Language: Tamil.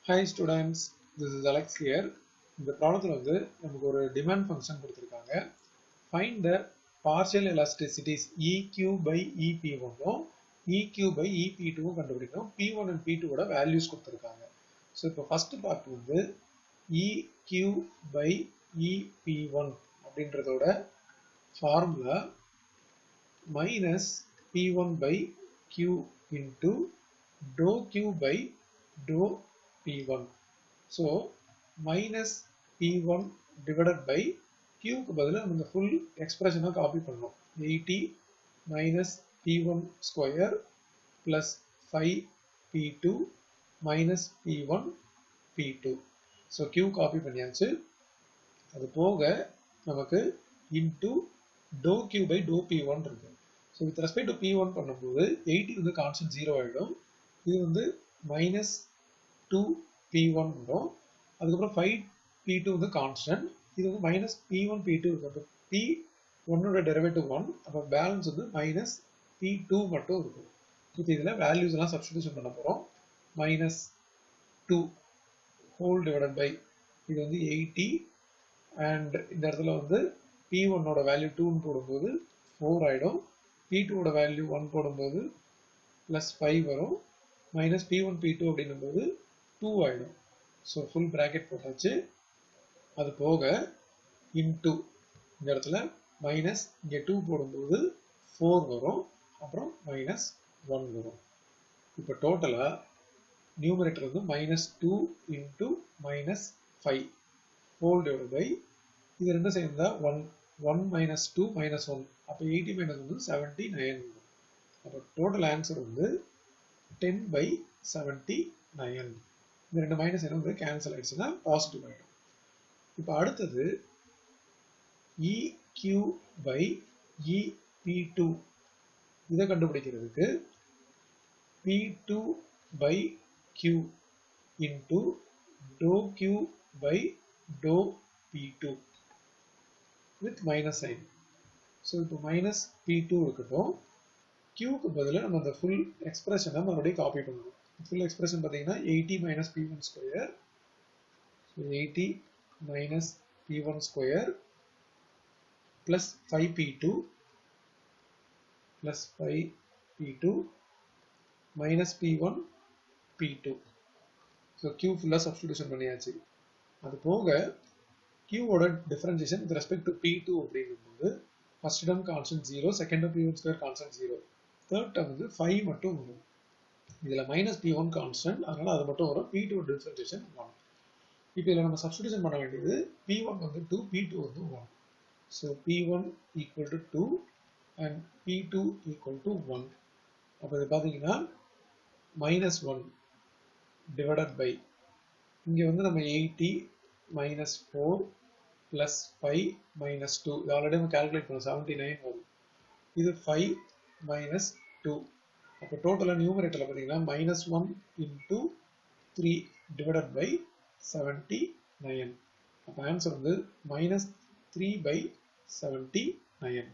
Hi students, this is Alex here. இந்த ப்ராப்ளத்தில் வந்து நமக்கு ஒரு demand function கொடுத்திருக்காங்க. Find the partial elasticities EQ by EP1 EQ by EP2 கண்டுபிடிக்கணும். P1 and P2 ஓட values கொடுத்திருக்காங்க. So இப்போ first part வந்து EQ by EP1 அப்படின்றதோட formula minus P1 by Q into dou Q by dou P1. So minus P1 divided by Q க்கு பதிலா நம்ம இந்த full expression காப்பி பண்ணோம். 80 minus P1 square plus 5P2 minus P1 P2. So Q copy பண்ணியாச்சு. அது போக நமக்கு into dou Q by dou P1 இருக்கு. So with respect to P1 பண்ணும்போது 80 வந்து constant 0 ஆயிடும். இது வந்து minus 2P1 வரும். அதுக்கப்புறம் 5P2 வந்து கான்ஸ்டன்ட். இது வந்து மைனஸ் P1 P2 இருக்கும். P1 ஓட டெரிவேட்டிவ் 1, அப்போ பேலன்ஸ் வந்து மைனஸ் P2 மட்டும் இருக்கும். இப்போ இதில் வேல்யூஸ் எல்லாம் சப்ஸ்டிடியூஷன் பண்ண போகிறோம். மைனஸ் 2 ஹோல் டிவைடட் பை இது வந்து 80 அண்ட் இந்த இடத்துல வந்து P1 ஓட வேல்யூ 2 போடும்போது 4 ஆகிடும். P2 ஓட வேல்யூ 1 போடும்போது ப்ளஸ் 5 வரும். மைனஸ் P1 P2 அப்படின்னும் போது 2 ஆகிடும். ஸோ ஃபுல் ப்ராக்கெட் போட்டாச்சு. அது போக இன்டூ இந்த இடத்துல மைனஸ் இங்கே 2 போடும்போது 4 வரும். அப்புறம் மைனஸ் 1 வரும். இப்போ டோட்டலாக நியூமரேட்டர் வந்து minus 2 into minus 5 whole divide by இது ரெண்டும் சேர்ந்தா 1 மைனஸ் 2 மைனஸ் 1. அப்போ 80 மைனஸ் வந்து 79 வரும். அப்போ டோட்டல் ஆன்சர் வந்து 10 by 79. இந்த ரெண்டு மைனஸ் என்ன வந்து கேன்சல் ஆயிடுச்சுன்னா பாசிட்டிவ் ஆகிடும். இப்போ அடுத்தது EQ by EP2 இதை கண்டுபிடிக்கிறதுக்கு P2 by Q into dou Q by dou P2 with minus sign. So இப்போ மைனஸ் P2 இருக்கட்டும். Qக்கு பதிலாக நம்ம அந்த ஃபுல் எக்ஸ்பிரஷனை மறுபடியும் காப்பி பண்ணணும். ஃபுல் எக்ஸ்பிரஷன் பார்த்தீங்கன்னா 80 minus P1 square. So 80 minus P1 square plus 5P2 plus 5P2 minus P1 P2. So Q ஃபுல்லாக சப்ஸ்டிடியூஷன் பண்ணியாச்சு. அது போக Q ஓட differentiation with respect to P2 அப்படிங்கும்போது first term constant 0, second term P1 square constant 0, third term வந்து 5 மட்டும் வரும். இதில் மைனஸ் P1 கான்ஸ்டன்ட், அதனால அது மட்டும் வரும். P2 differentiation 1. இப்போ இதில் நம்ம சப்ஸ்டிடியூஷன் பண்ண வேண்டியது P1 வந்து 2, P2 வந்து 1. So P1 equal to 2 and P2 equal to 1. அப்போ இது பார்த்தீங்கன்னா மைனஸ் 1 டிவைடட் பை இங்கே வந்து நம்ம 80 மைனஸ் 4 ப்ளஸ் 5 மைனஸ் 2 இது ஆல்ரெடி நம்ம கால்குலேட் பண்ணோம் 79 வரும். இது 5 மைனஸ் 2. அப்போ டோட்டலாக நியூமரேட்டரில் பார்த்தீங்கன்னா மைனஸ் 1 இன்டூ 3 டிவைடட் பை 79. அப்போ ஆன்சர் வந்து மைனஸ் 3 by 79.